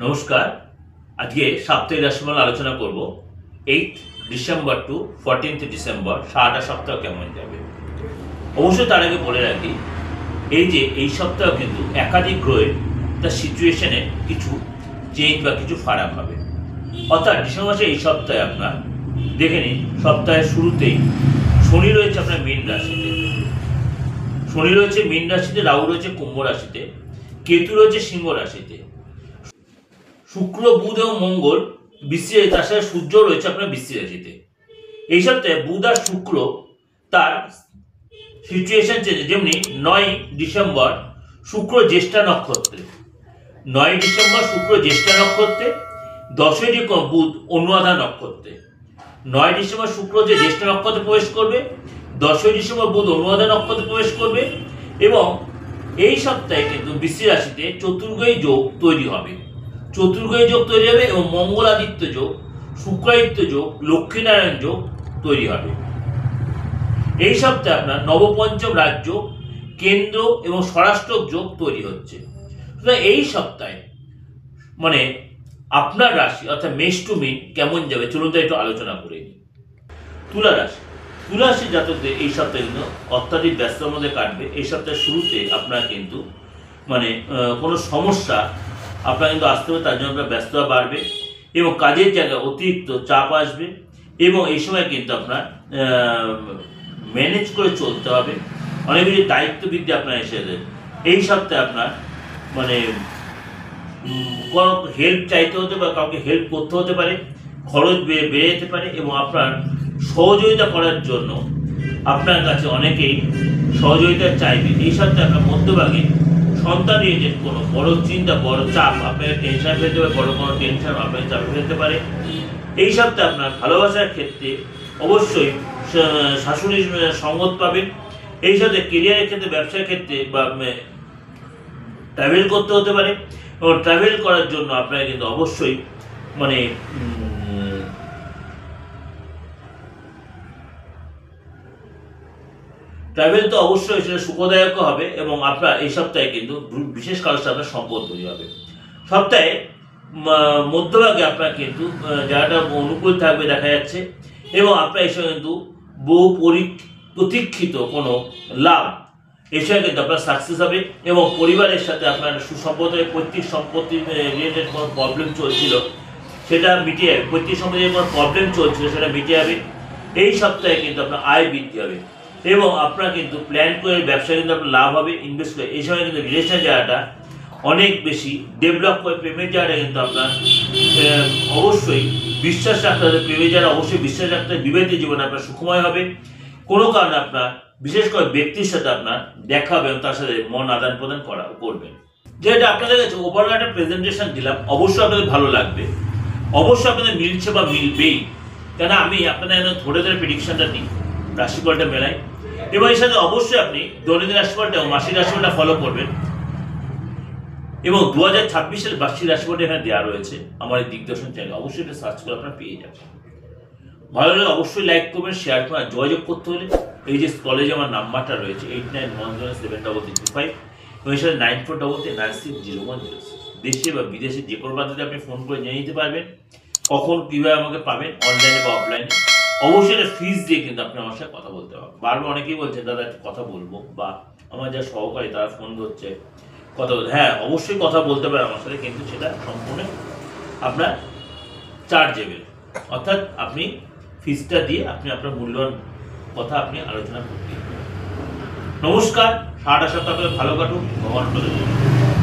নমস্কার। আজকে সাপ্তাহিক রাশিফল আলোচনা করব 8 ডিসেম্বর টু 14 ডিসেম্বর সারাটা সপ্তাহ কেমন যাবে। অবশ্যই তার আগে বলে রাখি এই সপ্তাহ কিন্তু একাধিক গ্রহের তার সিচুয়েশনে কিছু চেঞ্জ বা কিছু ফারাক হবে। অর্থাৎ ডিসেম্বর মাসে এই সপ্তাহে আপনার দেখে নিন, সপ্তাহের শুরুতেই শনি রয়েছে আপনার মীন রাশিতে, রাহু রয়েছে কুম্ভ রাশিতে, কেতু রয়েছে সিংহ রাশিতে, শুক্র বুধ এবং মঙ্গল বৃশ্চিক রাশিতে, তার সাথে সূর্য রয়েছে আপনার বৃশ্চিক রাশিতে। এই সপ্তাহে বুধ আর শুক্র তার সিচুয়েশন চেঞ্জ, যেমনি 9 ডিসেম্বর শুক্র জ্যেষ্ঠা নক্ষত্রে, 9 ডিসেম্বর শুক্র জ্যেষ্ঠা নক্ষত্রে, 10 ডিসেম্বর বুধ অনুরাধা নক্ষত্রে। 9 ডিসেম্বর শুক্র যে জ্যেষ্ঠা নক্ষত্রে প্রবেশ করবে, 10 ডিসেম্বর বুধ অনুরাধা নক্ষত্রে প্রবেশ করবে এবং এই সপ্তাহে কিন্তু বৃশ্চিক রাশিতে চতুর্গ্রহী যোগ তৈরি হবে। এবং মঙ্গলাদিত্য যোগ, শুক্রাদিত্য যোগ, লক্ষ্মীনারায়ণ যোগ তৈরি হবে। এই সপ্তাহে আপনার নবপঞ্চম রাজ্য, কেন্দ্র এবং স্বরাষ্ট্র যোগ তৈরি হচ্ছে। এই সপ্তাহে মানে আপনার রাশি অর্থাৎ মেষ টু মীন কেমন যাবে চলুন একটু আলোচনা করে নিই। তুলা রাশি জাতকদের এই সপ্তাহে কিন্তু অত্যাধিক ব্যস্ততার মধ্যে কাটবে। এই সপ্তাহের শুরুতে আপনার কিন্তু কোনো সমস্যা আপনার কিন্তু আসতে হবে, তার জন্য আপনার ব্যস্ততা বাড়বে এবং কাজের জায়গায় অতিরিক্ত চাপ আসবে এবং এই সময় কিন্তু আপনার ম্যানেজ করে চলতে হবে। অনেক বেশি দায়িত্ব বৃদ্ধি আপনার এসে যাবে। এই সপ্তাহে আপনার কোনো হেল্প চাইতে হতে পারে, কাউকে হেল্প করতে হতে পারে, খরচ বেড়ে যেতে পারে এবং আপনার সহযোগিতা করার জন্য আপনার কাছে অনেকেই সহযোগিতা চাইবে। এই সপ্তাহে আপনার মধ্যভাগে সন্তান রিলেটেড কোনো বড় চিন্তা, বড় চাপ আপনাকে টেনশন ফেলতে পারে, বড় কোনো টেনশন আপনাকে চাপে ফেলতে পারে। এই সপ্তাহে আপনার ভালোবাসার ক্ষেত্রে অবশ্যই শাশুড়ির সঙ্গত পাবেন। এই সাথে কেরিয়ারের ক্ষেত্রে, ব্যবসার ক্ষেত্রে বা ট্রাভেল করতে হতে পারে এবং ট্রাভেল করার জন্য আপনাকে কিন্তু অবশ্যই ট্রাভেল তো অবশ্যই সেটা সুখদায়ক হবে এবং আপনার এই সপ্তাহে কিন্তু বিশেষ কারোর সাথে আপনার সম্পর্ক তৈরি হবে। সপ্তাহে মধ্যভাগে আপনার কিন্তু জায়গাটা অনুকূল থাকবে দেখা যাচ্ছে এবং আপনার এই সময় কিন্তু বহু প্রতীক্ষিত কোনো লাভ এই সময় কিন্তু আপনার সাকসেস হবে এবং পরিবারের সাথে আপনার সুসম্পর্ক, পৈতৃক সম্পত্তি রিলেটেড কোনো প্রবলেম চলছিল সেটা মিটে যাবে, পৈতৃক সম্পত্তির কোনো প্রবলেম চলছিল সেটা মিটে যাবে। এই সপ্তাহে কিন্তু আপনার আয় বৃদ্ধি হবে এবং আপনার কিন্তু প্ল্যান করে ব্যবসায় কিন্তু আপনার লাভ হবে, ইনভেস্ট করে। এই সময় কিন্তু রিলেশনের জায়গাটা অনেক বেশি ডেভেলপ করে, প্রেমের জায়গাটা কিন্তু আপনার অবশ্যই বিশ্বাস রাখতে হবে, প্রেমের জায়গাটা অবশ্যই বিশ্বাস রাখতে হবে। বিবাহিত জীবনে আপনার সুখময় হবে। কোনো কারণে আপনার বিশেষ করে ব্যক্তির সাথে আপনার দেখা হবে এবং তার সাথে মন আদান প্রদান করবেন। যেটা আপনাদের কাছে ওভারঅল একটা প্রেজেন্টেশন দিলাম, অবশ্যই আপনাদের ভালো লাগবে, অবশ্যই আপনাদের মিলছে বা মিলবেই, কেন আমি আপনাদের ধরে প্রেডিকশনটা দিই, রাশিফলটা মেলাই এবং এর সাথে অবশ্যই আপনি দৈনন্দিন রাশিফলটা এবং মাসিক রাশিফলটা ফলো করবেন এবং 2026 সালের বার্ষিক রাশিফলটা এখানে দেওয়া রয়েছে আমার এই দিগদর্শন চ্যানেল, অবশ্যই এটা সার্চ করে আপনারা পেয়ে যাবেন। ভালো লাগলে অবশ্যই লাইক করবেন, শেয়ার করবেন। যোগাযোগ করতে হলে এই যে কলেজে আমার নাম্বারটা রয়েছে 89117325 এবং এর সাথে 9433960106। দেশে বা বিদেশে যে কোনো প্রান্তে আপনি ফোন করে জেনে নিতে পারবেন কখন কীভাবে আমাকে পাবেন, অনলাইনে বা অফলাইনে। অবশ্যই এটা ফিজ দিয়ে কিন্তু আপনি আমার সাথে কথা বলতে হবে। বারবার অনেকেই বলছেন দাদা একটু কথা বলবো, বা আমার যা সহকারী তারা ফোন করছে কথা বলতে, হ্যাঁ অবশ্যই কথা বলতে পারেন আমার সাথে, কিন্তু সেটা সম্পূর্ণ আপনার চার্জেবল, অর্থাৎ আপনি ফিজটা দিয়ে আপনি আপনার মূল্যবান কথা আপনি আলোচনা করতে। নমস্কার, সারাটা সপ্তাহ ভালো কাটুন, ভগবান